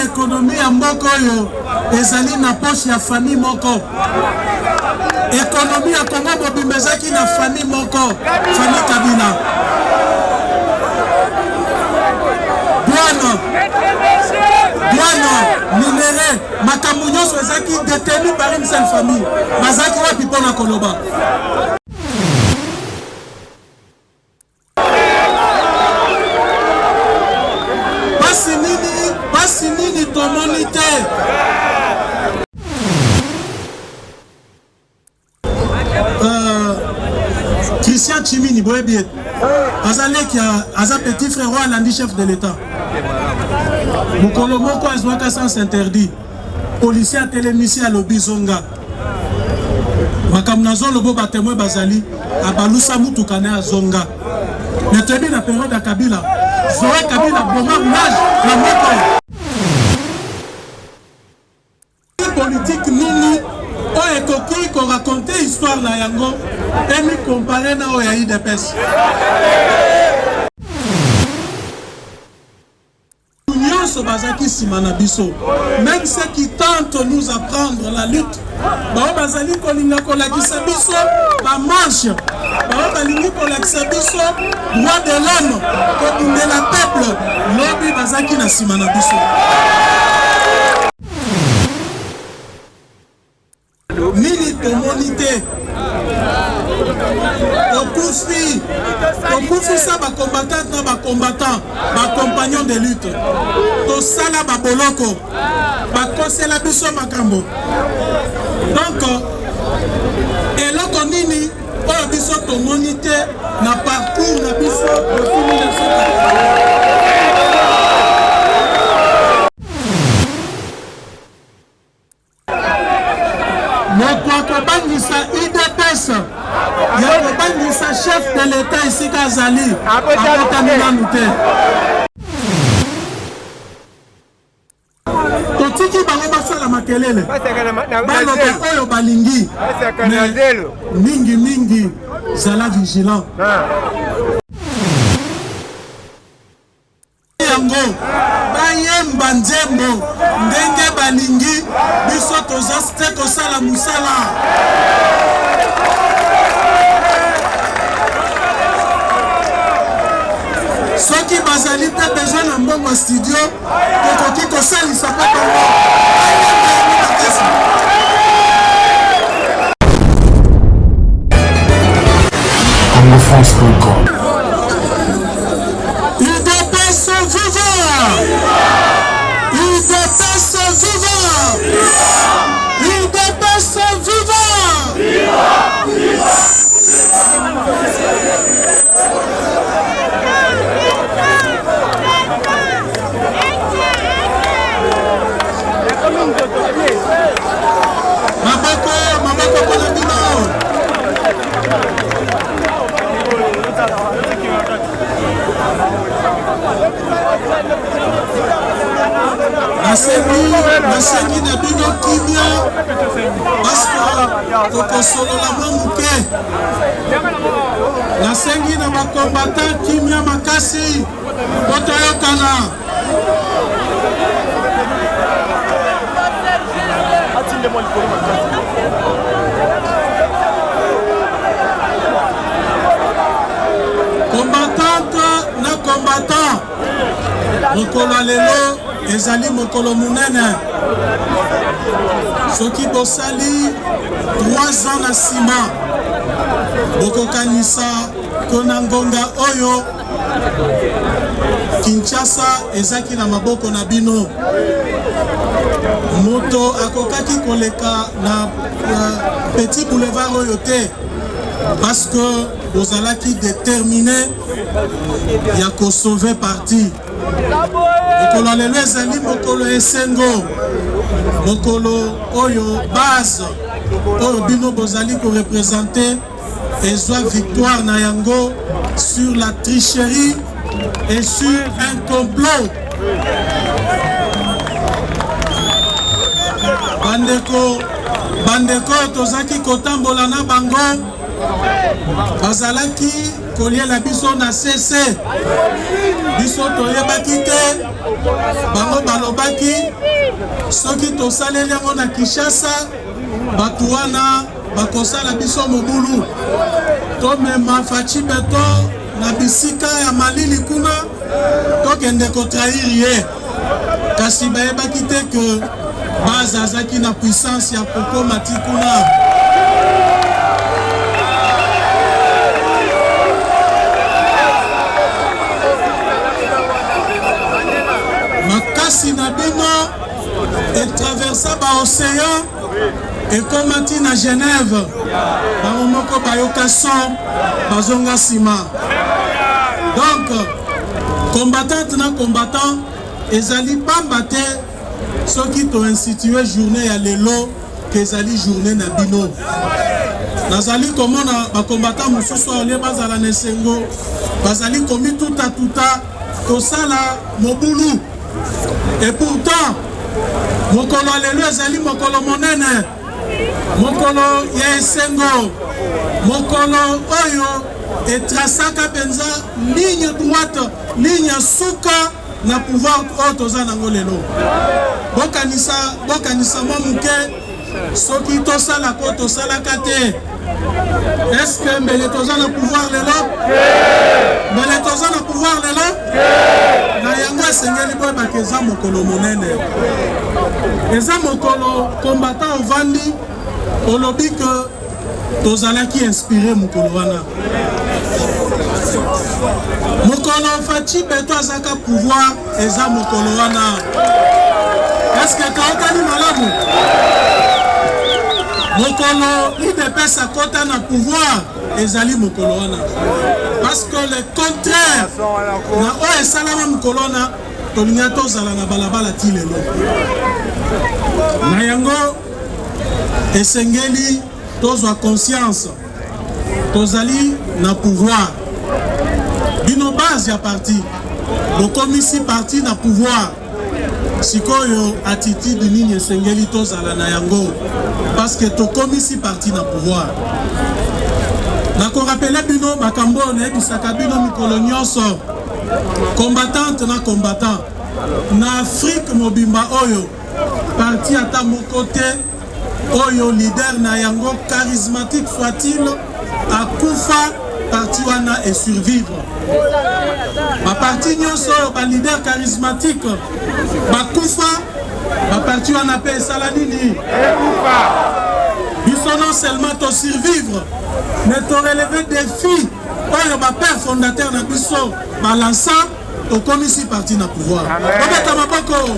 économie ya mboka oyo ezali na poche ya famille moko. Économie ya Congo mobimba ezaki na famille moko, famille Kabila. Douane, minéré, makambo nyonso ezaki détenu par une seule famille. Bazaki wapi mpona koloba. Pasi nini tomoni te. Christian Tchimini, boyebiet. Azaleki aza petit frère roi alandi chef de l'État. Mokolo moko azwaka sens interdit. Policier atelemisi à lobizonga. Makambo nazolobo batemoin bazali abalusa mutuka na zonga. Netebi na période ya Kabila. Zoé Kabila boma roulage na moko. Politique nini o ekoki ko raconter histoire na yango et mi comparer na o ya IDPS. Bazaki Simanabiso, même ceux qui tentent de nous apprendre la lutte, bazali kolinga kolakisa biso ba manche, balingi kolakisa biso droit de l'homme, ko la peuple, lobi bazaki na Simanabiso. Nini tomonité Okufi ça ba combattant na ba combattant, ba compagnon de lutte. To sala ba boloko, ba kosela biso makambo. Donc eloko nini oyo biso to monité na parcours na biso depuis 1980. Bangisa IDPS, bangisa chef de l'État ici Kazali, akotamina nute. Totiki bango basala makelele, baloba oyo balingi, mingi zala vigilant. Yango bayemba nzembo ndenge balingi biso tozaste kosala musala. Soki bazali pe besoin na mbongo studio tokoki kosalisa pe bango. CongoFrance.com. Maboko kona bino. Nasengi na bino kimia parce que tokosolola mamuke. Nasengi na bakombata kimia makasi botoyokana. Combattante na combattant mokolo lelo ezali mokolo munene soki bosali 3 ans na sima bokokanisa kona ngonga oyo Kinshasa ezaki na maboko na bino. Moto akokaki koleka na petit boulevard oyo te parce que bozalaki déterminé ya ko sauver parti. Mokolo lelo ezali mokolo esengo, mokolo oyo base oyo bino bozali ko représenter ezwa victoire na yango sur la tricherie et sur un complot. Bandeko tozaki kotambola na bango bazalaki koliela biso na CC biso toyebaki te bango balobaki soki tosaleli yango na Kinshasa bato wana bakosala biso mobulu tomema faci beto na bisika ya malili kuna tokende kotrahir ye kasi bayebaki te ke base azaki na puissance ya kokoma ti kuna makasi na bino etraversa baocéan ekomati na Genève bango moko bayoka son bazonga nsima donc combattante na combattant ezali pamba te soki toinstitue journée ya lelo ke ezali journée na bino nazali komona bacombattant mosusu olie bazala na esengo bazali komi tuta kosala mobulu et pourtant mokolo lelo ezali mokolo monene mokolo ya esengo mokolo oyo etrasaka penza ligne droite ligne ya suka na pouvoir oyo toza nango lelo bokanisa mwa muke soki tosalaka tosalaka te eske mbele toza na pouvoir lelo mbele toza na pouvoir lelo na yango esengeli boyebaka eza mokolo monene eza mokolo combattant ovandi olobi ke tozalaki inspiré mokolo wana mokolo faci beto azaka pouvoir eza mokolo wana eske kaokani malamu mokolo IDPS akota na pouvoir ezali mokolo wana parce que le contraire na oyo esalama mokolo wana tolinga tozala na balabala ti lelo na yango esengeli tozwa conscience tozali na pouvoir bino base ya parti bokomisi parti na pouvoir sikoyo attitude nini esengeli tozala na yango parce que tokomisi parti na pouvoir nakorapele bino makambo oyo nayebisaka bino mikolo nyonso combattante na combattant na Afrique mobimba oyo parti ata moko te oyo leader na yango charismatique soit-il akufa parti wana et survivre baparti nyonso oyo balider charismatique bakufa baparti wana mpe esala nini biso non seulement to survivre mais to relever défi oyo bapère fondateur na biso balansa tokomisi parti na pouvoir tobeta maboko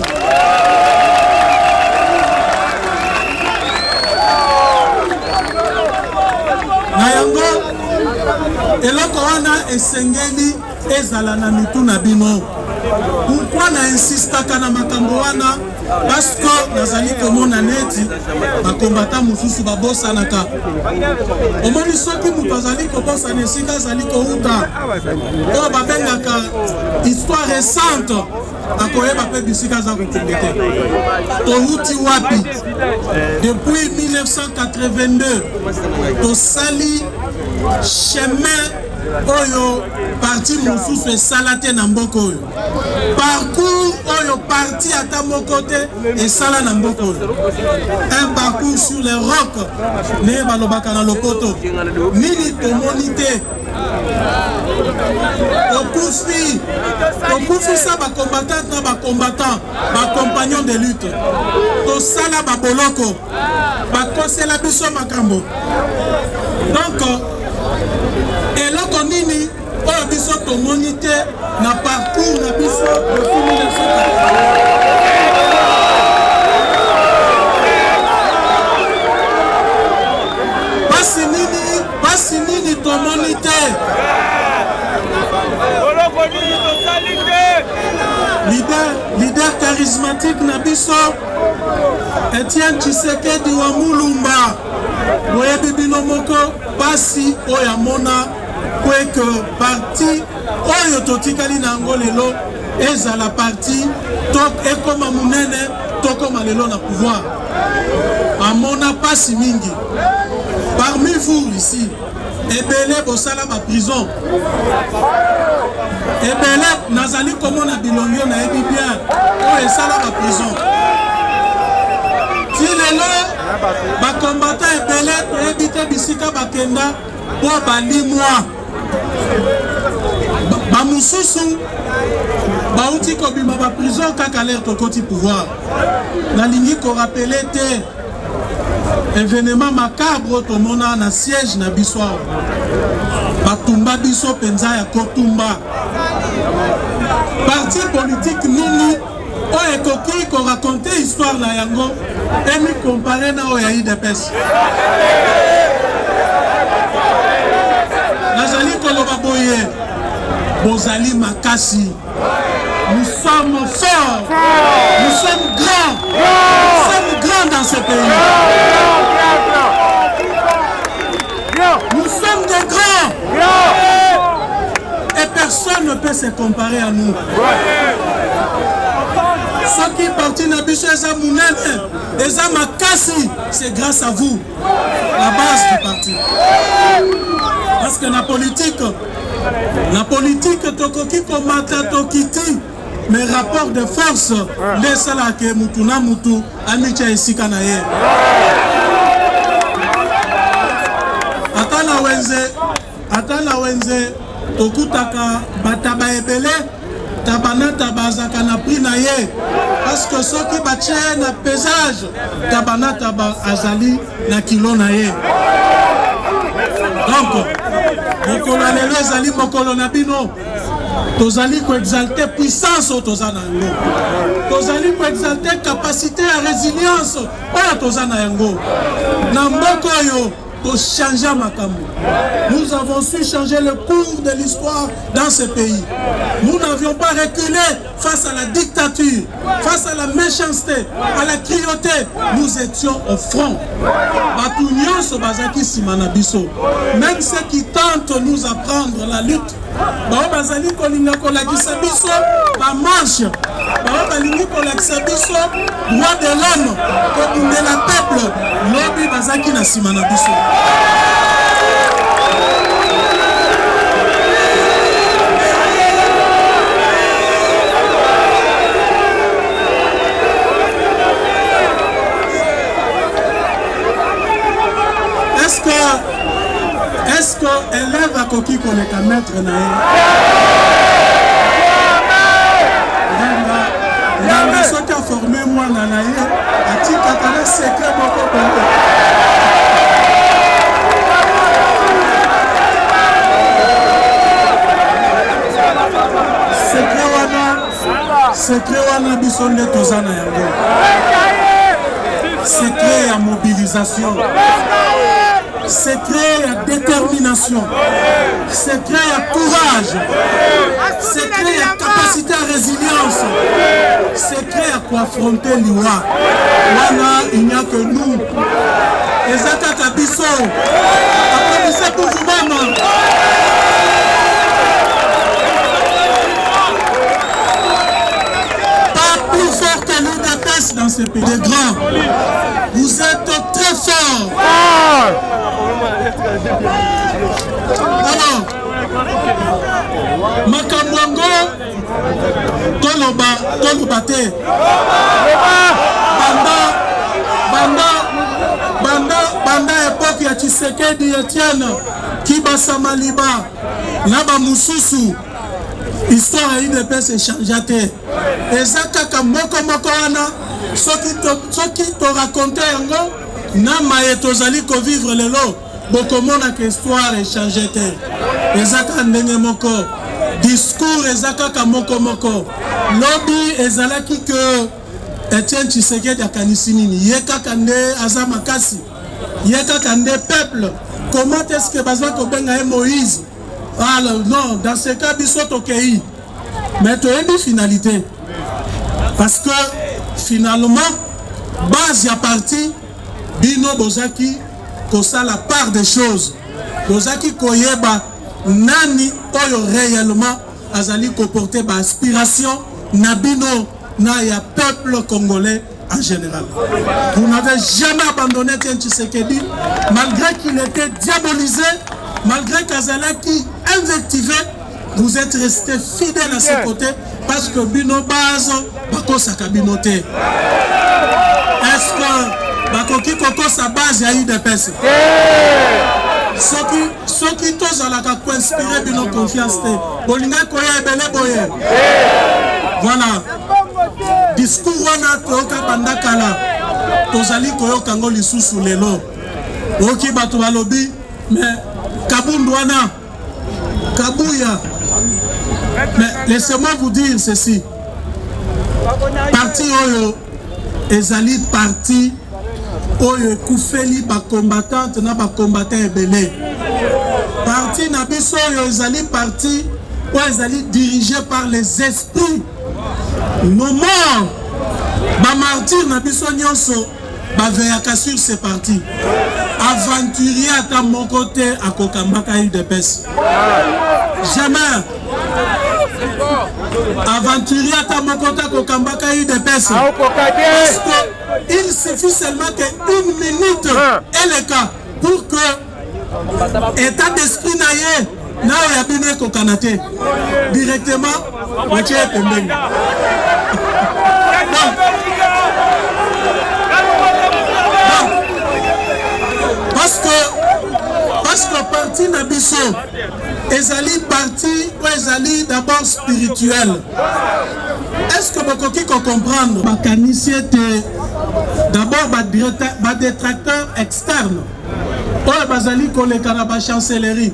na yango eloko wana esengeli ezala na mitu na bino pourquoi na insistaka na makambo wana parce que nazali komona neti bakombata mosusu babosanaka omoni soki moto azali kobosana esika azali kouta oyo babengaka histoire récente akoyeba mpe bisika aza kokende te touti wapi depuis 1982 tosali chemin oyo parti mosusu esala te na mboka oyo parcours oyo parti ata moko te esala na mboka oyo un parcours sur les rocs nde balobaka na lopoto nini tomoni te tokufisa bacombattante na bacombattant bacompagnon de lutte tosala baboloko bakosela biso makambo donc eloko nini oyo biso tomoni te na parcours na biso depuis 1980 basi nini tomoni te leader charismatique na biso Etienne Tshisekedi wa Mulumba boyebi bino moko pasi oyo amona kweke parti oyo totikali na yango lelo ezala parti ekoma munene tokoma lelo na pouvoir amona pasi mingi. Parmi vous ici, ebele bosala ba prison. Ebele nazali komona bilongo na ebi bien o esala ba prison. Ti lelo ba combattant ebele ebite bisika bakenda po bandi moi. Ba mususu bauti kobima ba prison kaka l'air tokoti pouvoir. Nalingi ko rappeler te événement macabre tomona na siège na biso. Batumba biso penza ya kotumba. Parti politique nini o ekoki ko raconter histoire na yango et mi comparer na o ya IDPS. Nazali koloba boye bozali makasi. Nous sommes forts, nous sommes grands dans ce pays. Nous sommes des grands. Et personne ne peut se comparer à nous. Ceux qui partent dans le et Makassi, c'est grâce à vous, la base du parti. Parce que la politique, tokoki komata tokiti, mais rapport de force, laisse la ke mutu na mutu, amicha esika na ye. Atana wenze, tokutaka bataba ebele, tabana tabazaka na pri na ye. Parce que ceux qui battent na pesage, tabana taba azali na kilo na ye. Donc, mokolo lelo ezali mokolo na bino. Tozali ko exalter puissance au tozana yango. Tozali ko exalter capacité à résilience oyo tozana yango. Na mboko yo to changer makambo. Nous avons su changer le cours de l'histoire dans ce pays. Nous n'avions pas reculé face à la dictature, face à la méchanceté, à la cruauté. Nous étions au front. Même ceux qui tentent de nous apprendre la lutte, bazali kolinga kolakisa biso ba marche, balingi kolakisa biso droit de l'homme, kobundela peuple, lobi bazaki na sima na biso. Est-ce que élève à coquille qu'on est à mettre na Nanga so qui a formé moi na naïe a ti katana secret boko boko. Secret wana bisonde tozana yango. Secret à mobilisation. Secret à détermination, secret à courage, secret à capacité à résilience, secret à quoi affronter l'IWA. Voilà, il n'y a que nous. Et Zaka Kabiso, applaudissez pour vous-même. Pas plus fort que l'UDPS dans ce pays. Les grands, vous êtes très forts. Alors, Makambwango, Toloba te. Banda époque ya Tshisekedi Etienne, Kibasa Maliba, Naba Mususu, histoire à IDPS échangea te. Ezaka kamoko wana, soki to raconter yango, na maye tozali ko vivre lelo. Bokomona que histoire échangé te. Ezaka ndenge moko. Discours ezaka kamoko moko. Lobby ezalaki que Etienne Tshisekedi akanisi nini. Yeka kande azamakasi. Yeka kande peuple. Comment est-ce que bazwa ko benga Moïse? Alors non, dans ce cas biso tokei. Mais to une finalité. Parce que finalement base ya parti bino bozaki kosa la part des choses. Bozaki koyeba nani oyo réellement azali ko porter ba aspiration na bino na ya peuple congolais en général. Vous n'avez jamais abandonné Etienne Tshisekedi, malgré qu'il était diabolisé, malgré qu'Azalaki invectivé, vous êtes resté fidèle à ses côtés parce que Bino Baz, Bako Sakabinote. Est-ce que Bakoki Koko sa base a eu des personnes? Ceux qui tous à la kako inspiré Bino confiance. Bolinga Koya Ebele Boye. Voilà. Discours wana toyoka bandakala. Tozali koyoka ngo lisusu lelo. Oki bato balobi mais Kabundu wana Kabuya. Mais laissez-moi vous dire ceci. Parti Oyo, ezali parti Oyo Koufeli ba combattante na ba combattant ebele. Parti na biso Oyo ezali parti Oyo ezali dirigé par les esprits. Nos morts, ba martyrs na biso nyonso ba veyaka sur ces partis. Aventurier à ta mon côté à Kokambaka UDPS. Jamais. Aventurier à ta mon côté à Kokambaka UDPS. Parce qu'il suffit seulement qu'une minute et le cas pour que état d'esprit naïe na yabine kokanate directement wache pembeni. Parce que parti Nabiso, ezali parti ou ezali d'abord spirituel. Est-ce que vous pouvez comprendre? D'abord, ma détracteur externe. Ou bazali koleka na ba chancellerie.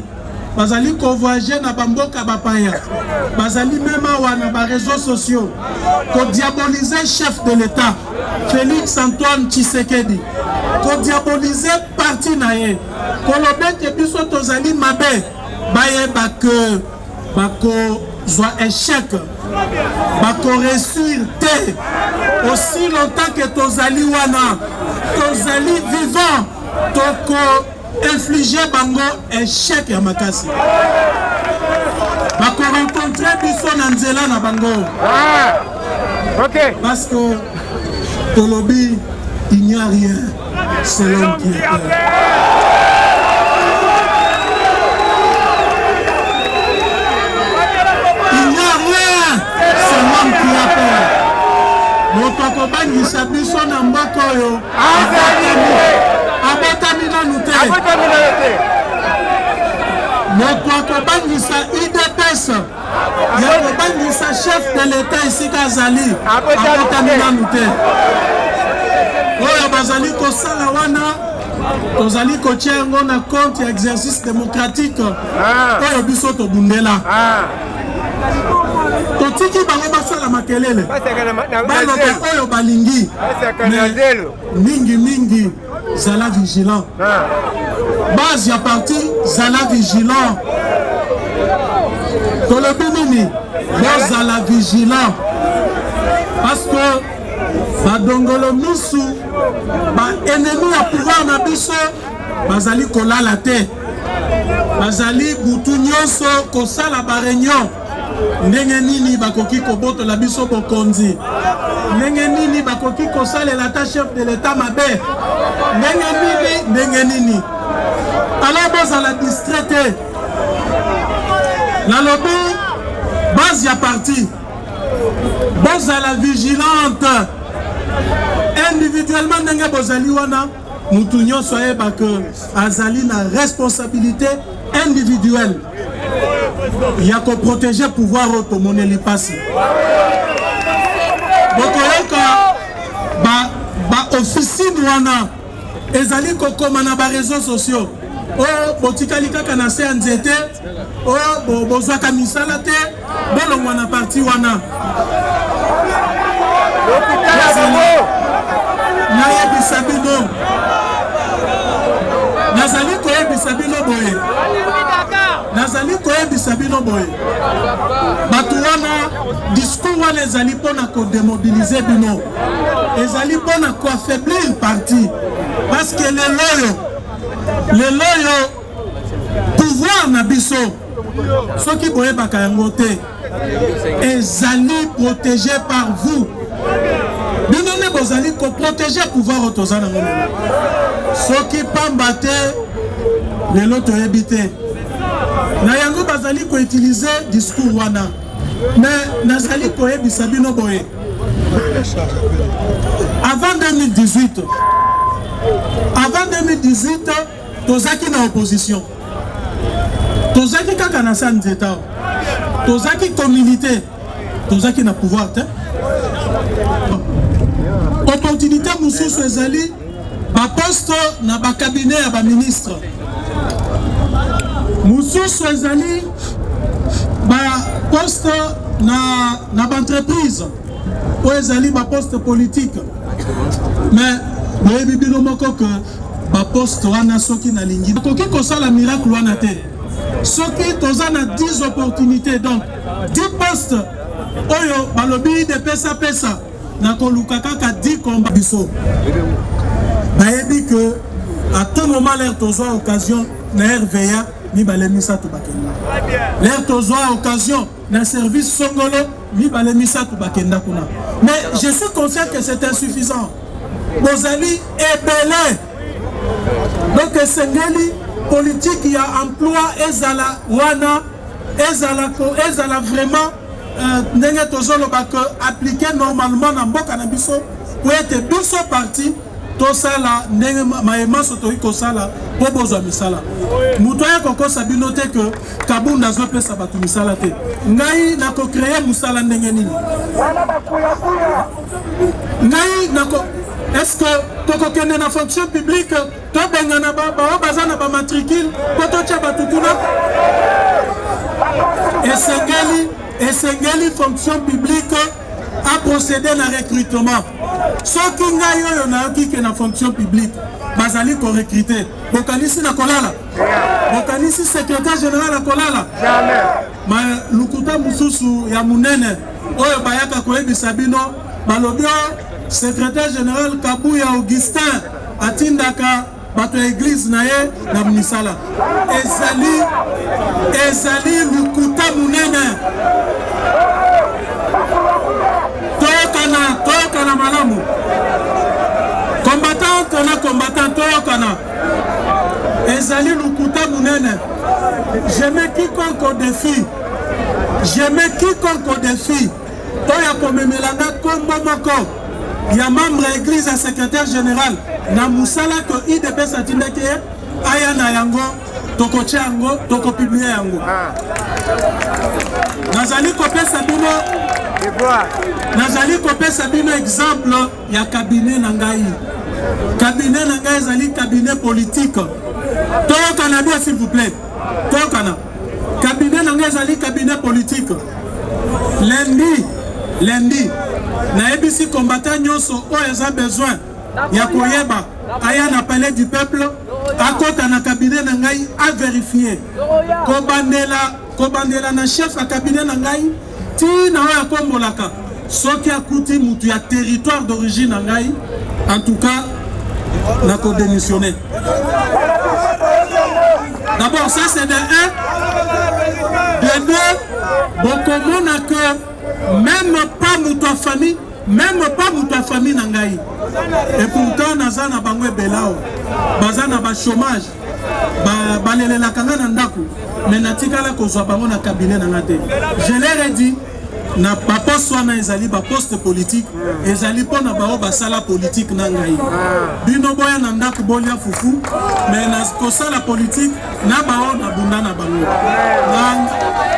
Bazali ko voyager na bamboka bapaya. Bazali même wana ba réseaux sociaux. Ko diaboliser chef de l'État, Félix Antoine Tshisekedi. Ko diaboliser parti naye. Ko lobeke biso tozali mabe. Baye bako bako zwa échec. Bako réussir te. Aussi longtemps que tozali wana, tozali vivant, toko infliger bango échec ya makasi. Bako rencontrer biso na nzela na bango. Ok. Parce que Tolobi, il n'y a rien selon qui est. Il n'y a rien selon qui a peur. Motoko bangisa biso na mboko yo. Abotami na nute. Motoko bangisa IDPS. Yako bangisa chef de l'État ici Kazali. Abotami na nute. Oyo bazali kosala wana. Tozali kotia yango na compte ya exercice démocratique. Oyo biso tobundela. Totiki bango basala makelele. Baloba oyo balingi. Mingi zala vigilant. Base ya parti zala vigilant. Tolobi nini zala vigilant. Parce que badongolo misu ba ennemi ya pouvoir na biso bazali kolala te. Bazali butu nyonso kosala ba réunion. Ndenge nini bakoki kobotola biso bokonzi. Ndenge nini bakoki kosalela ta chef de l'État mabe. Ndenge nini. Alors bozala distraité. La lobby base ya parti. Bozala vigilante. Individuellement ndenge bozali wana mutu nyonso ayeba que azali na responsabilité individuelle. Il y a qu'à protéger le pouvoir autonome li passe. Bokoyoka ba officine wana ezali kokoma na ba réseaux sociaux. Oh botikali kaka na se nzete. Oh bozwaka misala te. Bolongwa na parti wana. Nayebisa bino. Nazali koyebisa bino boye. Nazali koyebisa bino boye. Bato wana discours wana ezali pona ko démobiliser bino. Ezali pona ko affaiblir parti. Parce que le loyo pouvoir na biso. Soki boye baka yango te. Ezali protégé par vous. Binone bozali ko protéger pouvoir otozana ngolo. Soki pambate lelo toyebite. Na yango bazali ko utiliser discours wana. Mais nazali ko yebisa bino boye. Avant 2018, tozaki na opposition. Tozaki kaka na sanzeta. Tozaki communauté. Tozaki na pouvoir te. Opportunité mususu ezali ba poste na ba cabinet ya ba ministre. Mususu ezali ba poste na ba entreprise. O ezali ba poste politique. Mais boyebi bino moko que ba poste wana soki na lingi. Koki kosala miracle wana te. Soki toza na 10 opportunités, donc 10 postes oyo balobi de pesa na koluka kaka 10 combats biso. Bayebi que à tout moment l'air tozoa occasion na RVA mi balemisa to bakenda. L'air tozoa occasion na service songolo mi balemisa to bakenda kuna. Mais je suis conscient que c'est insuffisant. Bozali ebele. Donc sengeli politique ya emploi ezala wana ezala vraiment ndenge tozoloba que appliquer normalement na mboka na biso pour être biso parti tosala ndenge maema sotoki kosala po bozwa misala muto ya kokosa bino te que kabunda azopesa bato misala te ngai nako créer musala ndenge nini ngai nako est-ce que toko kende na fonction publique to benga na ba bazana ba matricule poto tia batukuna esengeli fonction publique a procédé na recrutement soki ngai oyo na yoki na fonction publique bazali ko recruter bokanisi na kolala bokanisi secrétaire général na kolala jamais ma lukuta mususu ya munene oyo bayaka koyebisa bino balobio secrétaire général Kabuya Augustin atindaka bato église na ye na misala ezali lukuta munene tokana malamu combattant tokana ezali lukuta munene je mets quiconque au défi oya komemelanga kombo moko ya membre église à secrétaire général na musala ko IDPS atindaki aya na yango tokotia yango tokopublier yango nazali kopesa bino exemple ya cabinet na ngai ezali cabinet politique tokana bien s'il vous plaît tokana cabinet na ngai ezali cabinet politique lundi na ebisi combattant nyonso oyo eza besoin ya koyeba aya na palais du peuple akota na cabinet na ngai a vérifier kobandela na chef ya cabinet na ngai tina oyo akombolaka soki akuti mutu ya territoire d'origine na ngai en tout cas na kodémissionner d'abord ça c'est de 1 de 2 bokomona que même pas mutu ya famille na ngai et pourtant naza na bango ebelao baza na ba chômage balelelaka nga na ndako mais natikala kozwa bango na cabinet na nga te je leur ai dit na baposte wana ezali baposte politique ezali mpona bao basala politique na ngai bino boya na ndako bolia fufu mais na kosala politique na bao na bunda na bango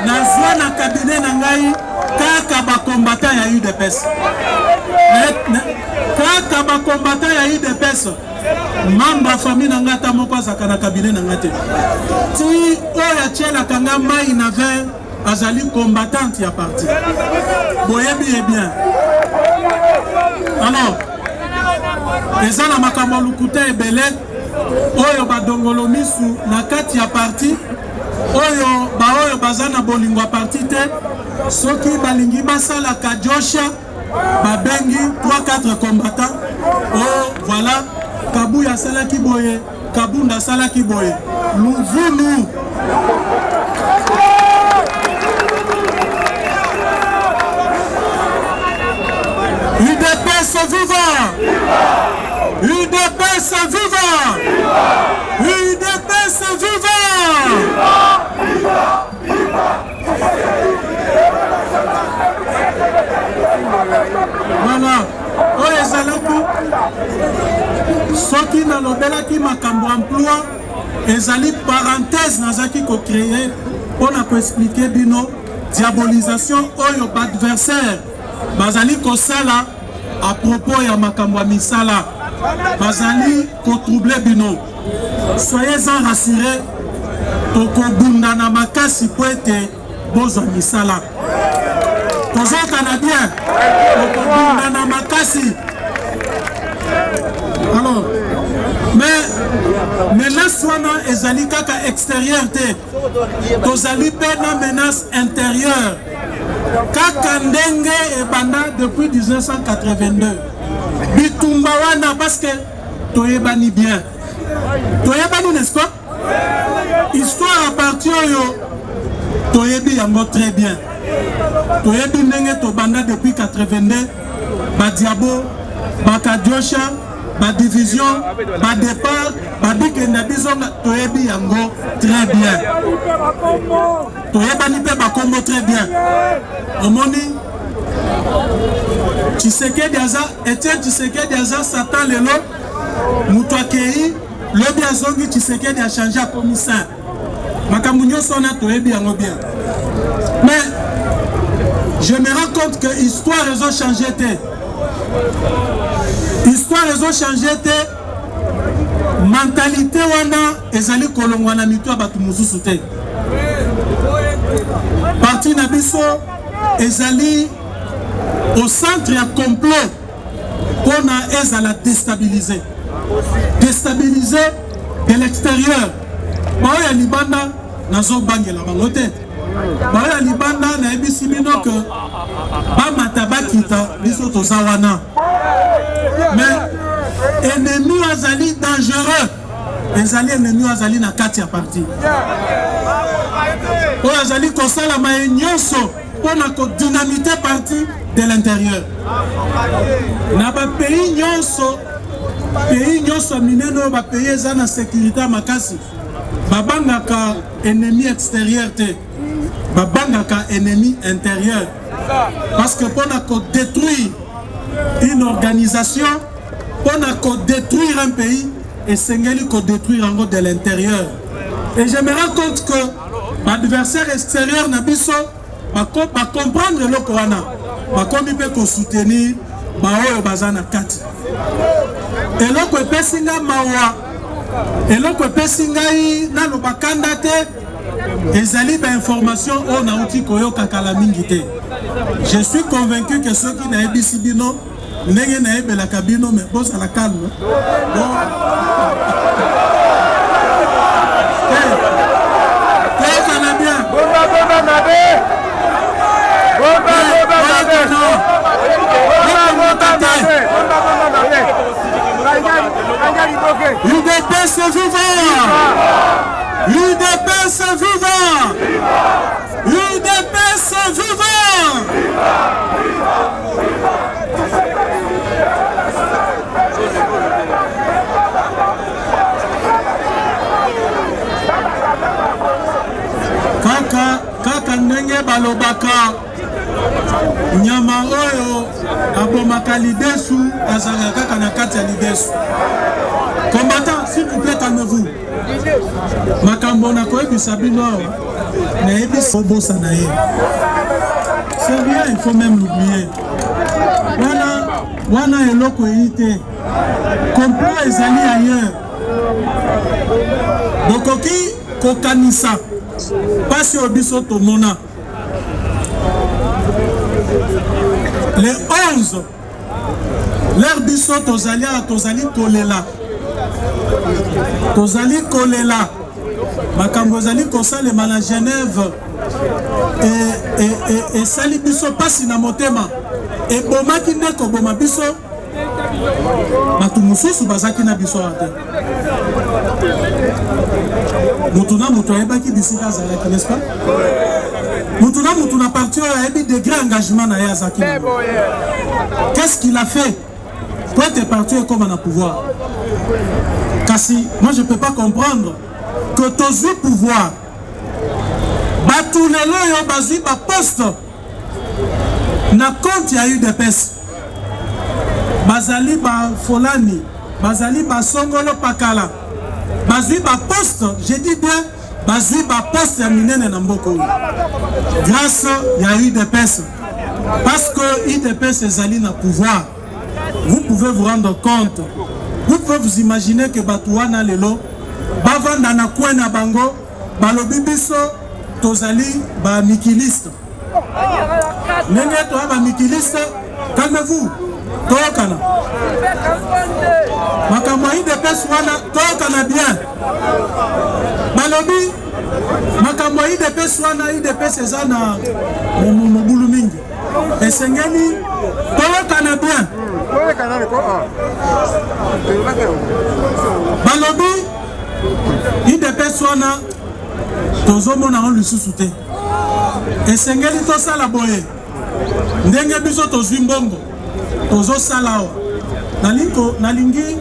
nazwa na cabinet na ngai kaka bakombata ya UDPS kaka bakombata ya UDPS membre ya famille na nga ta moko azaka na cabinet na nga te ti oyo atielaka nga mai na vin azali combattante ya parti boyebi bien alors eza na makambo lukuta ebele oyo badongolo misu na kati ya parti oyo baza na bolingo ya parti te soki balingi basalaka josha babengi 3-4 combattants oh voilà Kabuya asalaki boye Kabunda asalaki boye Luvulu UDPS vivant! UDPS vivant! UDPS vivant! Voilà. Oh, ezalaki soki nalobelaki makambo emploi ezali parenthèse nazaki ko créer pour expliquer bino diabolisation oyo adversaire bazali kosala à propos ya makambo misala bazali ko troubler bino. Soyez-en rassurés, tokobunda na makasi po ete bozwa misala. Tozo canadien, tokobunda na makasi. Alors, mais menace wana ezali kaka extérieur te. Tozali pe na menace intérieure. Kaka ndenge ebanda depuis 1982. Bitumba wana parce que toyebani bien. Toyebani n'est-ce pas? Histoire à partir yo toyebi yango très bien. Toyebi ndenge tobanda depuis 82. Ba diabo, ba kadiosha, ba division, ba départ, ba bikenda bizonga toyebi yango très bien. Toyebani pe ba kombo très bien. Omoni Tshisekedi aza Etienne Tshisekedi aza Satan lelo mutu akei lobi azongi Tshisekedi a changé à commissaire. Makambo nyonso na toyebi yango bien. Mais je me rends compte que l'histoire ils ont changé. L'histoire ils ont changé. Mentalité wana ezali kolongwana mitwa batu mususu te. Parti na biso ezali au centre ya complot pour na ezala déstabiliser. Déstabiliser de l'extérieur. Bao ya libanda nazo bangela bango te. Bao ya libanda na ebisi bino que ba matabakita biso tozawana. Mais ennemi azali dangereux. Ezali ennemi azali na kati ya parti. O azali kosala ma nyonso pona ko dynamiter parti de l'intérieur. Na ba pays nyonso mineno ba pays eza na sécurité makasi. Babangaka ennemi extérieur te. Babangaka ennemi intérieur. Parce que pour détruire une organisation, pour détruire un pays, et c'est qu'on détruire en gros de l'intérieur. Et je me rends compte que l'adversaire extérieur n'a pas comprendre le Corana. Il peut soutenir Bao Bazana Kati. Et là, que Pessinga Mawa. Et là, que Pessinga n'a pas candidaté. Ezali ba information on a outil koyo kakala mingite. Je suis convaincu que ceux qui n'ont pas bino n'ayez pas la cabine mais bosse à la calme. UDPS vivant! UDPS vivant! UDPS vivant! Kaka ndenge balobaka nyama oyo abomaka lidesu azanga kaka na kati ya lidesu. Combattant, s'il vous plaît, calmez-vous. Makambo na koyebisa bino na yebisa bosa na ye. C'est bien, il faut même l'oublier. Wana eloko eyite. Complot ezali ailleurs. Bokoki kokanisa. Pasi obiso tomona. Les 11 leur biso tozali kolela. Tozali kolela. Makambo zali kosalema na Genève et sali biso pasi na motema. Et bomaki ndeko boma biso. Batu mususu bazaki na biso ate. Mutuna mutu ayebaki bisika zalaki, n'est-ce pas? Mutuna parti a eu de grands engagements na yazaki. Qu'est-ce qu'il a fait? Pour être parti comme un pouvoir. Kasi, moi je ne peux pas comprendre que tous les pouvoirs, Batoulelo yo bazui ba poste, na compte y a eu des pèses. Bazali ba Folani, bazali ba Songolo Pakala, bazui ba poste, je dis bien, bazui ba poste ya minene na mboko. Grâce y a eu des pèses. Parce que IDPS ezali na pouvoir. Vous pouvez vous rendre compte. Vous pouvez vous imaginer que Batouana Lelo, Bavanda na coin na bango, balobi biso, tozali ba mikiliste. Nenge toa ba mikiliste, calmez-vous. Tookana. Makamwa IDPS wana, tookana bien. Balobi, makamwa IDPS wana, IDPS eza na mobulu mingi. Esengeli, tookana bien. Balobi, IDPS wana, tozomona on lisusu te. Esengeli tosala boye. Ndenge biso tozwi mbongo. Tozosala awa. Nalingi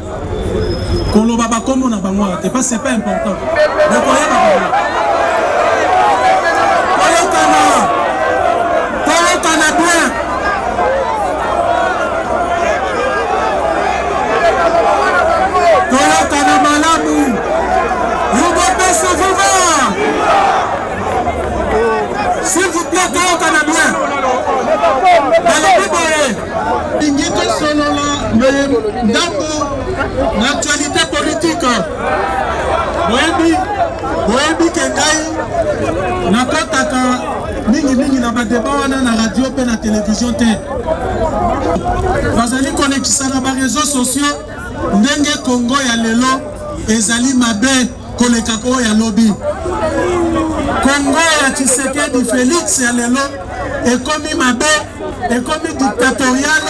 koloba bakombo na bango te pas c'est pas important. Mais koyeba bango. Toyokana bien. Toyokana malamu. Yubopese vivant. S'il vous plaît, toyokana bien. Ingito solola ndambo l'actualité politique. Boyebi kengai nakotaka mingi na badeba wana na radio pe na télévision te. Bazali konekisa na ba réseaux sociaux ndenge Congo ya lelo ezali mabe koleka ko ya lobby. Congo ya Tshisekedi Félix ya lelo ekomi mabe, ekomi dictatorial,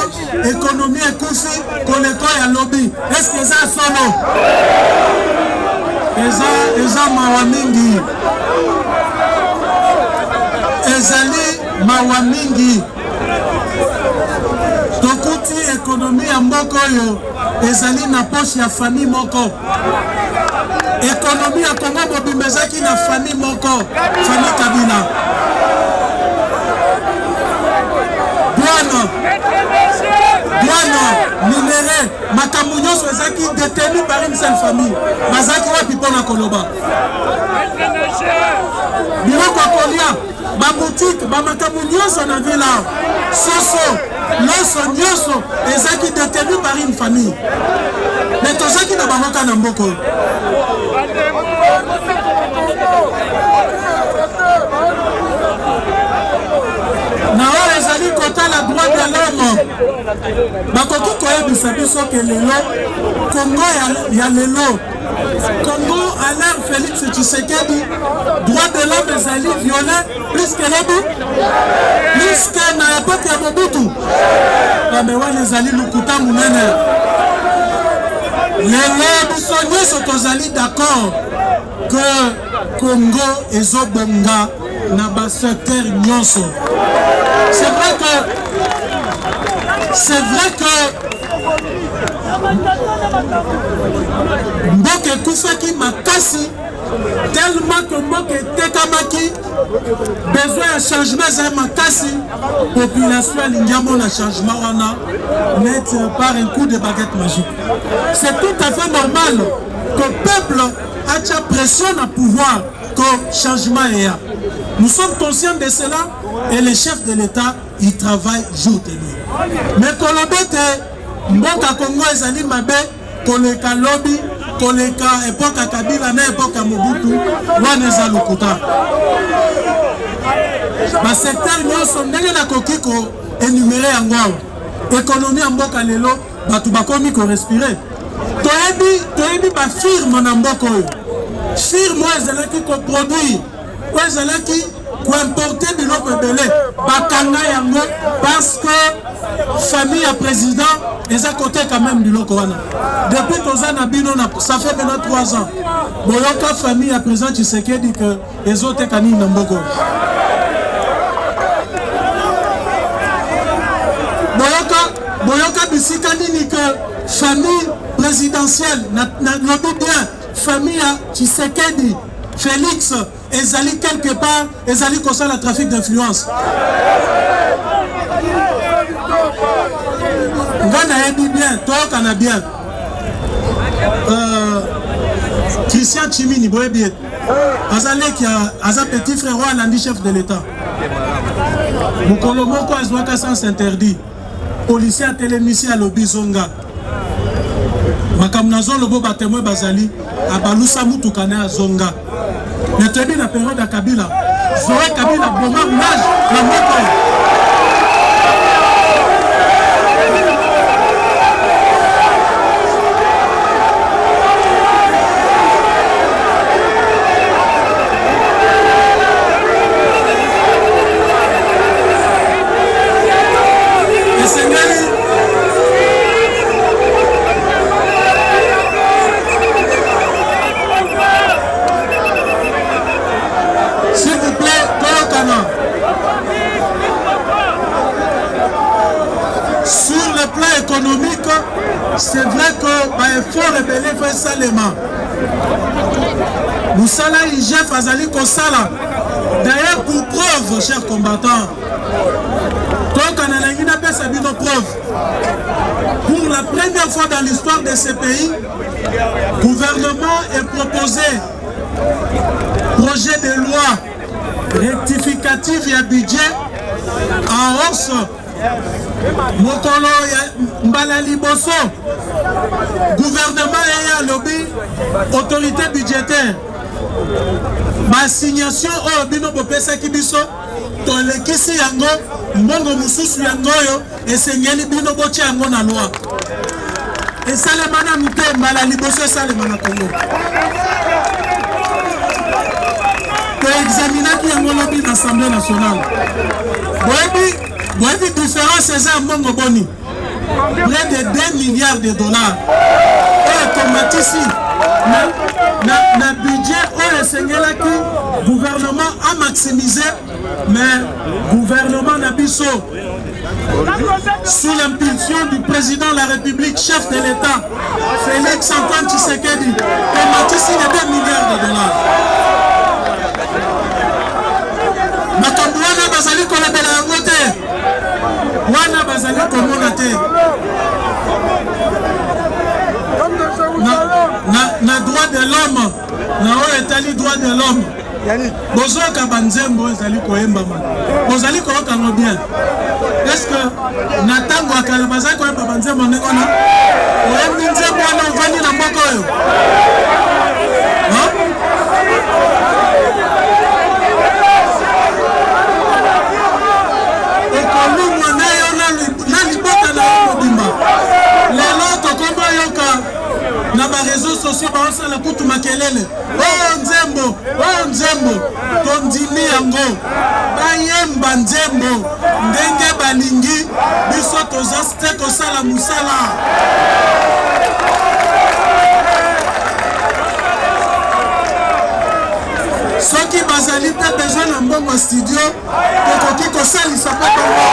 économie ekufi koleko ya lobby. Est-ce que ça solo? Eza mawa mingi. Ezali mawa mingi. Tokuti économie ya mboko yo ezali na poche ya famille moko. Économie ya Congo bobimbezaki na famille moko, famille Kabila. Douane, minéré, makambo nyonso ezaki détenu par une seule famille. Bazaki wapi pona koloba. Biloko kolia, ba boutique, ba makambo nyonso na vila. Soso, loso nyonso ezaki détenu par une famille. Mais tozaki na bangoka na mboko. Na ezali kotala droit de l'homme. Bakoki koyebisa biso ke lelo Congo ya lelo. Congo à l'ère Félix Tshisekedi, droit de l'homme ezali violé plus que l'homme, plus que na époque ya Mobutu. Mais wana ezali lukuta munene. Lelo biso nyonso tozali d'accord que Congo ezobonga na ba secteur nyonso. C'est vrai que Mboke Koufaki Makasi, tellement que Mboke Tekamaki, besoin de changement, c'est Makasi, population à l'Indiamon a changement, net par un coup de baguette magique. C'est tout à fait normal que le peuple a déjà pression à pouvoir que changement est là. Nous sommes conscients de cela et les chefs de l'État, ils travaillent jour et nuit. Mais Kolobete, Mboka Congo ezali mabe, koleka lobby, koleka époque à Kabila na époque à Mobutu, wana eza lokuta. Ba secteur nyonso ndenge na kokiko énuméré yango. Économie ya mboka lelo, batu bakomi ko respirer. Toyebi ba firme na mboka oyo. Firme ezalaki ko produire, ezalaki ko importer biloko ebele, bakanga yango parce que famille à président eza côté quand même biloko wana. Depuis tozana bino na ça fait maintenant 3 ans. Boyoka famille à président Tshisekedi que ezote kanini na mboko. Boyoka bisika nini que famille présidentielle, notre bien, famille Tshisekedi, Félix, ezali quelque part, ezali comme ça le trafic d'influence. Ngana dit bien, toi qu'on a bien. Christian Chimini, boye bien. Azalé qui a un petit frère roi, l'andi chef de l'État. Mukolo moko azwaka sans interdit. Policier a télémissé à l'Obizonga. Makamnazo lobo batemwe bazali abalusa mutukane azonga. Netebi na période ya Kabila. Zoé Kabila boma nage na moko. C'est vrai que l'effort rebelle fait salement. Moussala Igef Azali Kosala. D'ailleurs, pour preuve, chers combattants, pour la première fois dans l'histoire de ce pays, le gouvernement est proposé projet de loi rectificatif et budget en hausse. Mokolo Mbala Liboso, gouvernement et lobby, autorité budgétaire. Ma signation au bino bopesa kibiso, ton le kisi yango, mbongo mususu yango yo, et sengeli bino boche yango na loi. Et ça le mana mute Mbala Liboso, ça le mana Congo. Pour examiner qui yango lobby l'Assemblée nationale. Vous avez différence, c'est ça, Mongo Boni. Près de 2 milliards de dollars. Et comme ici, le budget, on est le gouvernement a maximisé, mais le gouvernement Nabiso, sous l'impulsion du président de la République, chef de l'État, Félix Antoine Tshisekedi, comme ici, les 2 milliards de dollars. Makambuana Bazali Kolabela Angote. Wana bazali komona te na droit de l'homme na o etali droit de l'homme bozoka banzembo ezali koyembama bozali koyokango bien est-ce que na tango akala bazali koyemba banzembo ndenge wana oyembi nzembo wana ovandi na mboka oyo na ba réseaux sociaux ba osala kutu makelele oh nzembo tondimi yango bayemba nzembo ndenge balingi biso tozaste kosala musala soki bazali pe besoin na mbongo studio tokoki kosalisa pe bango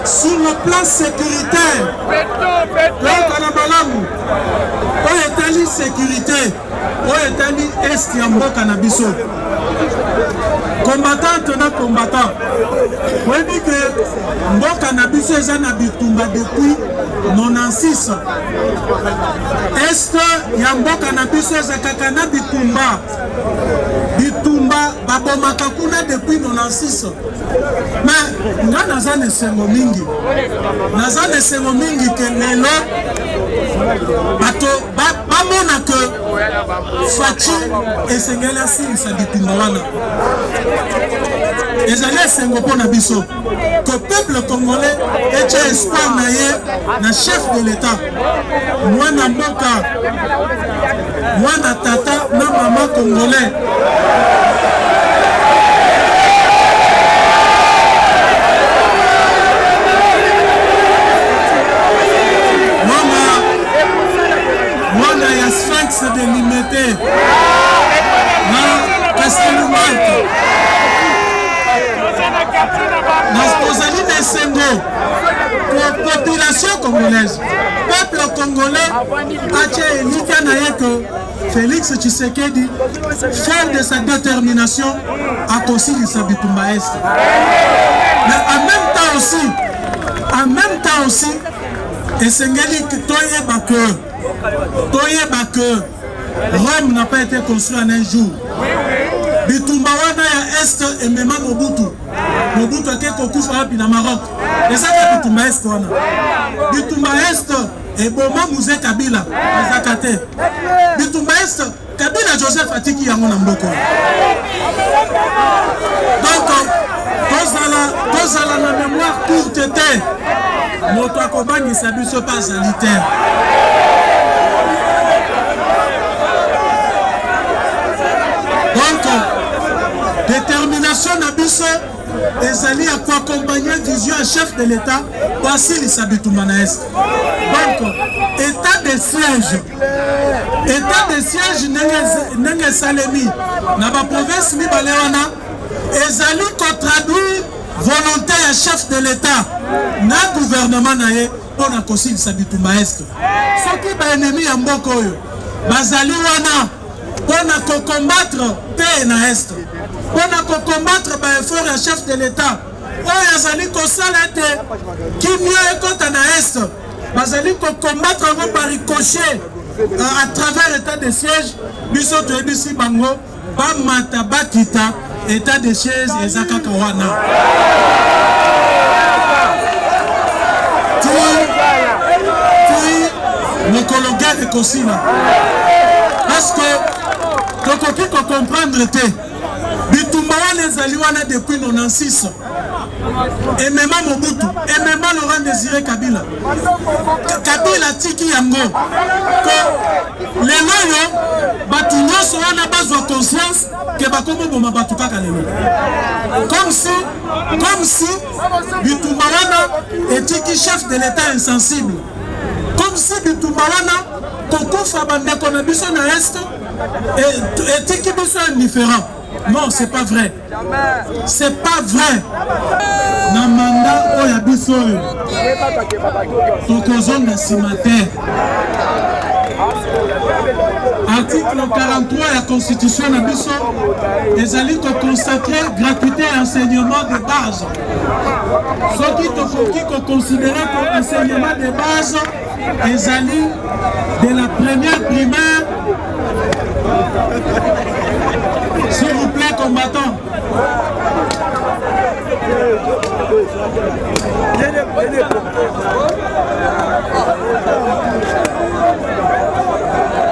sur le plan sécuritaire, on est allé sécurité, on est allé est yambo cannabiso. Combattant na combattant. On dit que mbo cannabiso est un habitumba depuis 96. Est yambo cannabiso est kakana bitumba. Bitumba babomaka kuna depuis 96. Mais nga naza ne sengo mingi. Naza ne sengo mingi ke lelo bato bamona que Fachi esengela silisa bitumba wana. Ezali esengo pona biso. Que peuple congolais ait espoir na ye na chef de l'État. Mwana mboka, mwana tata na maman congolais. Mwana ya Sphinx de l'imité. congolaise. Peuple congolais a que Félix Tshisekedi, fort de sa détermination, a consigné sa Bitumba Est. Mais en même temps aussi, et Sengeli Toye que Rome n'a pas été construit en un jour. Bitumba wana ya Est et même Mobutu a été kokufa wapi na Maroc. Et ça que Bitumba Est wana. Bitumba Est et Boma Mouze Kabila Azakate. Bitumba Est Kabila Joseph Atiki yango na mboko. Donc tozala na mémoire courte te. Moto akobani sabiso pas sanitaire. Donc, détermination Nabiso ezali à quoi accompagner vision à chef de l'État voici les Bitumba Est. Donc, état de siège n'est salemi na ba province mi balewana ezali ko traduire volonté à chef de l'État na gouvernement nae pour na kosi les Bitumba Est. Ce qui ba ennemi ya mboko oyo bazali wana pour combattre paix na Est, pour combattre le effort à chef de l'État. Oyo azali kosala te qui mieux ekota na Est, bazali combattre par ricochet à travers l'état de siège. Biso toyebisi bango bamata bakita état de siège ezakaka wana. Mokolo guerre ekosila parce que tokoki comprendre te Bitumba wana ezali wana depuis 96 et même Mobutu et même Laurent Désiré Kabila tiki yango que les loyo batu nyonso wana bazwa conscience que bakomo boma batu kaka lelo comme si Bitumba wana etiki chef de l'État insensible, comme si Bitumba wana kokufa bandeko na biso na Est et tiki biso indifférent. Non, c'est pas vrai. C'est pas vrai. Na mandat oya biso tokozonga simate. Article 43 de la Constitution na biso ezali ko consacrer gratuité et enseignement de base. Ce qui tokoki ko considérer comme enseignement de base ezali de la première primaire. S'il vous plaît, combattants.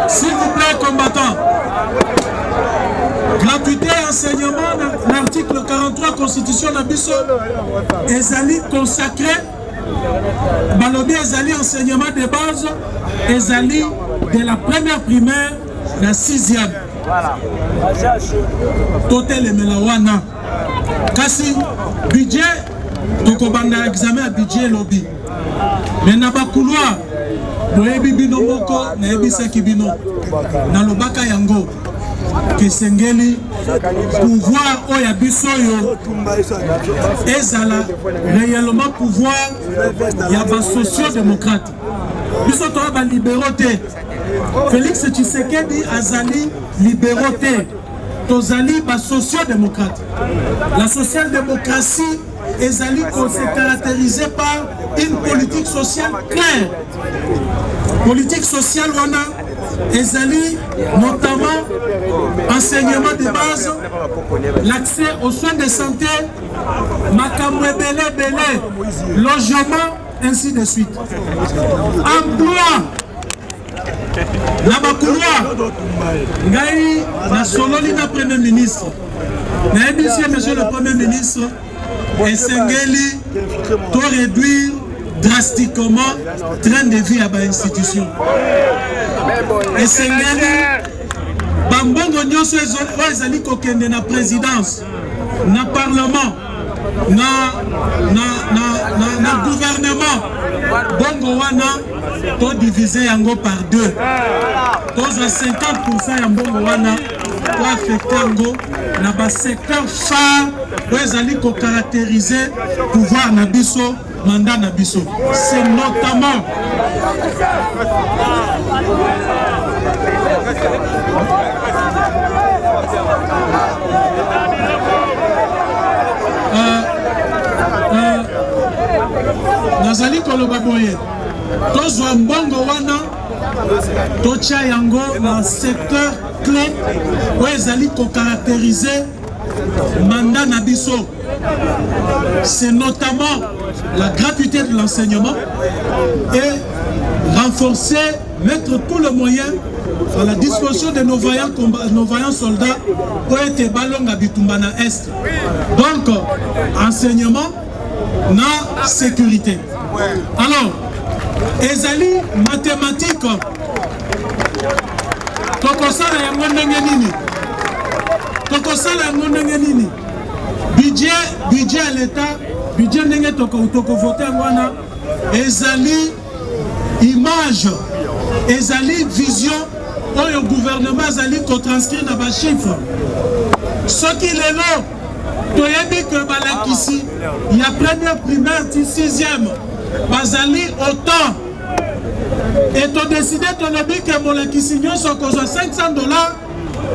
S'il vous plaît, combattants. Gratuité et enseignement, l'article 43 Constitution Nabiso, ezali consacré. Balobi ezali enseignement de base, ezali de la première primaire, la 6e. Totel et Melawana. Kasi budget, tokobanda examen à budget lobby. Mais na ba couloir, boyebi bino moko na ebisa kibino. Na lobaka yango. Kesengeli pouvoir oya bisoyo ezala réellement pouvoir ya ba socio-démocrate. Biso to ba libérauté. Félix Tshisekedi azali libérauté. Tozali ba socio-démocrate. La social-démocratie ezali se caractérisée par une politique sociale claire. Politique sociale wana ezali notamment enseignement de base, l'accès aux soins de santé, makamwe belé, logement, ainsi de suite. Emploi. Na bakouloir ngai na sololi na premier ministre na ebisi monsieur le premier ministre esengeli to réduire drastiquement train de vie à ba institution esengeli bambongo nyonso ezali kokende na présidence na parlement na gouvernement bongo wana to diviser yango par deux. Toza 50% ya mbongo wana to affecter yango na ba secteur phare ezali ko caractériser pouvoir na biso mandat Nabiso. C'est notamment Nazali koloba boye tozwa mbongo wana tocha yango na secteur clé où ezali ko caractériser mandat Nabiso. C'est notamment la gratuité de l'enseignement et renforcer, mettre tout le moyen à la disposition de nos vaillants soldats pour être ballon à Bitumbana Est. Donc, enseignement, na sécurité. Alors, ezali mathématiques. Tokosala yango ndenge nini? Tokosala yango ndenge nini? Budget à l'État, budget ndenge toko voter wana ezali image, ezali vision oyo gouvernement ezali ko transcrire na ba chiffres. Ce qui lelo toyebi que balakisi il y a première primaire 6e bazali autant et to décider to lobi que molakisi nyonso kozwa $500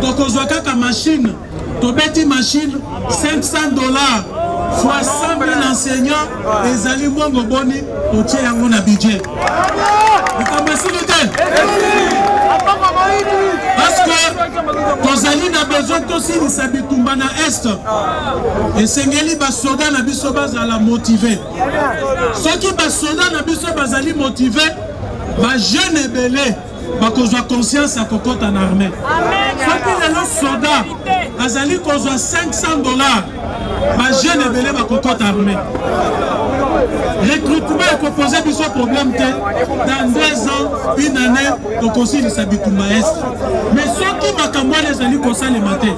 tokozwa kaka machine to beti machine $500 fois 100 000 enseignants ezali mbongo boni totie yango na budget. Parce que tozali na besoin tosilisa bitumba na Est esengeli basoda na biso bazala motivé. Soki basoda na biso bazali motivé, ba jeune ebele bakozwa conscience à kokota na armée. Soki lelo soda azali kozwa $500, ba jeune ebele bakokota armée. Recrutement est proposé pour ce problème dans 2 ans, une année, au conseil de Sabitumba Est. Mais ceux qui m'accamboient les alliés comme ça les matins,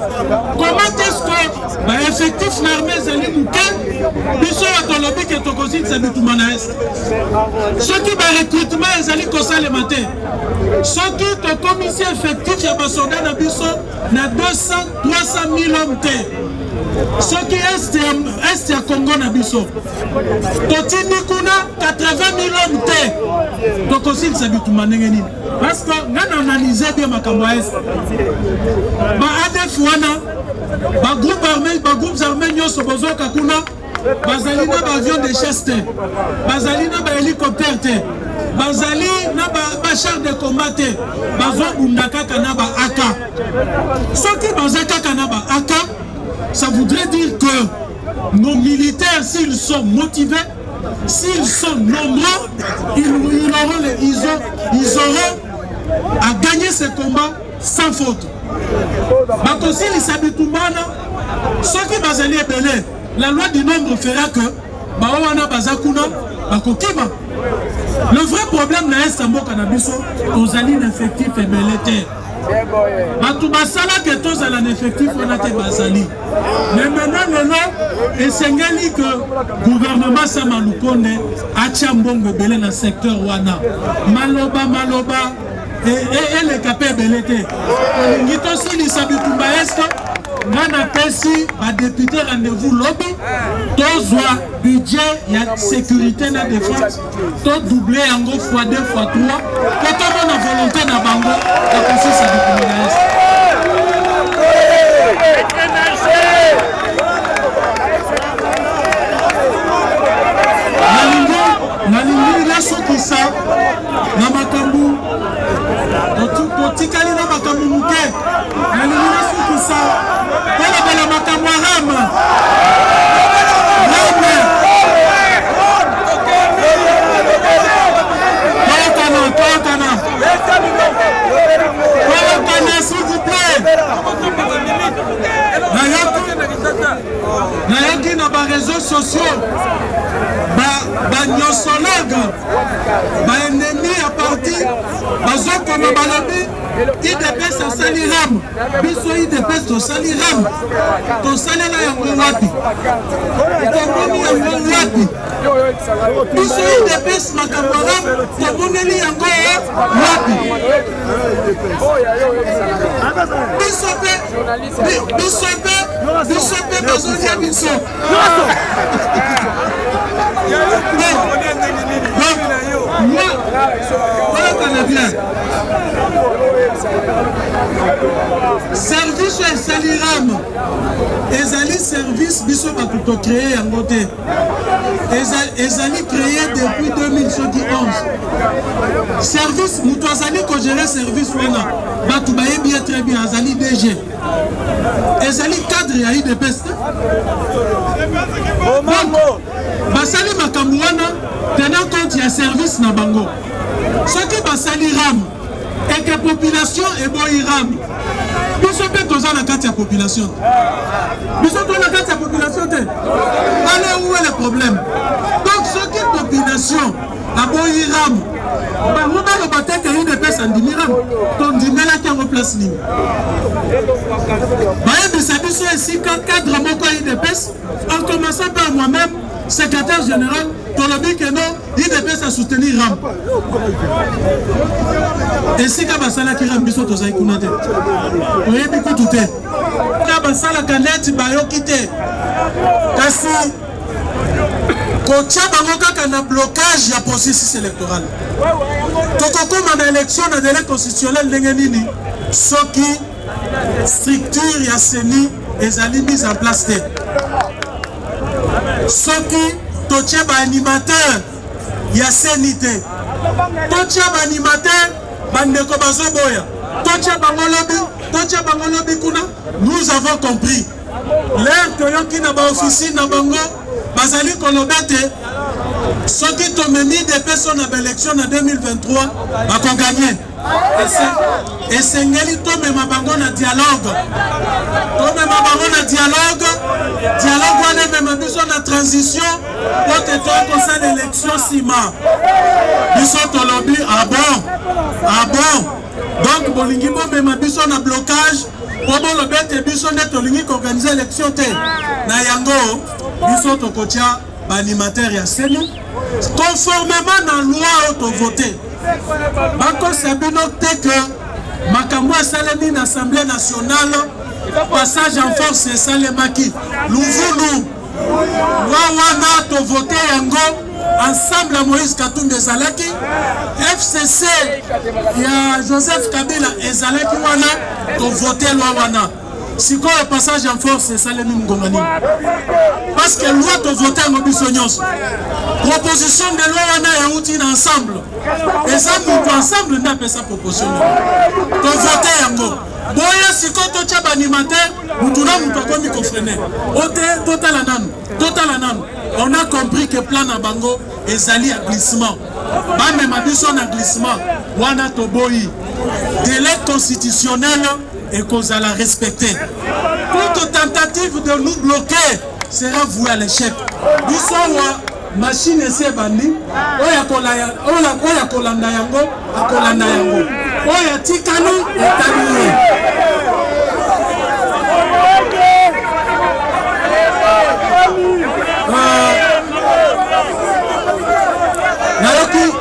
comment est-ce que l'effectif l'armée les alliés nous ils sont à Tolobi qui est au conseil de Sabitumba Est. Ceux qui ont recrutement les alliés comme ça les matins, ceux qui ont commission effectif, il y a des soldats dans Bisso, il y a 200, 300 000 hommes. Ce qui est à Congo Nabiso, Totini Kuna 80 000 hommes. Donc aussi il s'habille tout manengeni. Parce que nous analysons bien ma Est. Ba ADF wana, ba groupes armés nyoso bozo kakuna, bazali na ba avion de chasse, bazali na ba hélicoptère te, bazali na ba char de combat te, bazo bundaka kana ba AK. Ce qui bazaka kana ba AK. Ça voudrait dire que nos militaires, s'ils sont motivés, s'ils sont nombreux, ils auront à gagner ce combat sans faute. Mais aussi, les Sabitumbana, ceux qui bazali belé, la loi du nombre fera que Bawana Bazakuna, Bakokima. Le vrai problème n'est pas que Kanabiso, aux alliés effectifs et belé. Batubasala que tous à l'effectif on a été basali. Mais maintenant le nom est signalé que le gouvernement Samaloukonde a Tchambongo belé dans le secteur Wana. Maloba et les capés belé. Il y a aussi les Sabitumba Est. Nana Pessi a député rendez-vous lobby. Tous budget, il y a sécurité na défense. Tout doublé en gros x2 x3. Quand on a volonté na bango, la Pessi ça découvre la ligne là sous qui ça, na makambu. Totikali na makambu muke. La ligne là sous qui ça. La makambu rama. S'il vous plaît. Nayaki na ba réseaux sociaux ba nyosologue ba ennemi à parti bazokoma balobi IDPS asali ram biso IDPS tosali ram tosalela yango wapi tokomi yango wapi biso UDPS makambo wana tomoneli yango wapi biso pe bazolia biso service esaliram ezali service biso bato tocreye yango te ezali créé depuis 2011 service moto azali kogere service wana bato bayebi ye très bien azali DG ezali cadre ya UDPS basali makambo wana tenant compte ya service na bango soki basali ram eke population eboyi ram biso mpe toza na kati ya population biso toza na kati ya population te ale où est le problème donc soki population aboyi ram bango baloba te ke UDPS andimi ram tondimelaki yango place nini bayebisa biso esika cadre moko ya UDPS en commençant par moi-même secrétaire général tolobi ke non UDPS a soutenir ram esika basalaki ram biso tozali kuna te oyebi kutu te na basalaka neti bayoki te kasi kotia bango kaka na blocage ya processus électoral tokokoma na élection na délai constitutionnel ndenge nini soki structure ya CENI ezali mise en place te soki totia baanimateur ya CENI te totia baanimateur bandeko bazoboya totia bango lobi kuna nous avons compris l'air toyoki na baofficine na bango bazali koloba te soki tomemi UDPS na baélection na 2023 bakoganye esengeli tomema bango na dialogue wana emema biso na transition po te tokosala élection nsima biso tolobi ah bon donc bolingi bomema biso na blocage po bolobi ete biso nde tolingi koorganize élection te na yango biso tokotia baanimateur ya CENI conformément na loi oyo tovote bakosa bino te ke makambo esalemi na assemblée nationale passage en force esalemaki luvulu loi wana tovote yango ensemble ya Moïse Katumbi ezalaki FCC ya Joseph Kabila ezalaki wana tovote loi wana sikoyo passage en force esalemi ngonga nini parce que loi tovote yango biso nyonso proposition de loi wana euti na ensemble eza moto ensemble nde apesa proposition tovote yango boya sikoyo totia baanimateur mutu na mutu akomi kofrene ote totala nanu on a compris que plan na bango ezali ya glissement bamema biso na glissement wana toboyi délai constitutionnel ekozala respecté. Toute tentative de nous bloquer sera vouée à l'échec. Biso wa machine ese bandi oya kolanda yango akolanda yango oya tikali etali nayoki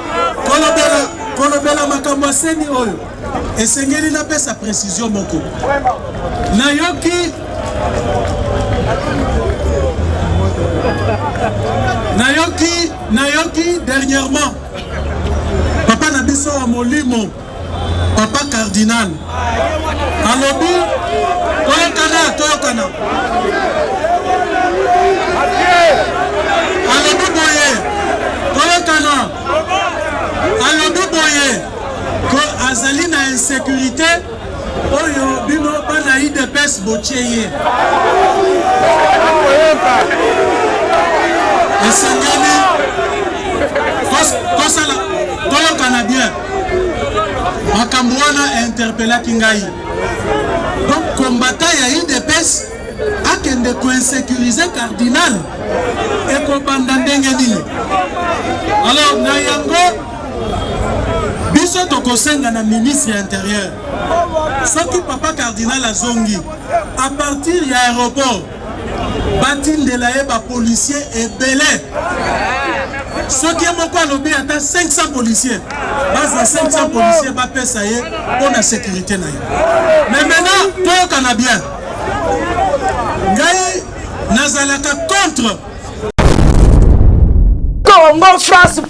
kolobela makambo aseni oyo esengeli na pesa précision moko nayoki dernièrement papa na biso wa molimo papa cardinal alobi toyokana alobi boye toyokana alobi boye ko azali na insécurité oyo bino bana UDPS bocheye esengeli kosala toyokana bien makambo wana interpellaki ngai donc combattant ya UDPS akende koinsécuriser cardinal ekobanda ndenge nini alors na yango biso tokosenga na ministre ya intérieur soki papa cardinal azongi à partir ya aéroport batindela ye ba policier ebele. Ce qui est mon quoi lobby attend 500 policiers. Base 500 policiers va payer ça y est pour la sécurité na. Mais maintenant, toi kana bien. Ngai nazalaka contre Congo France.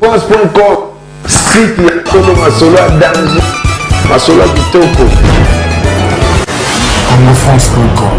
Cause.com site ya Kolo Masolo ya danger Masolo ya kitoko. CongoFrance.com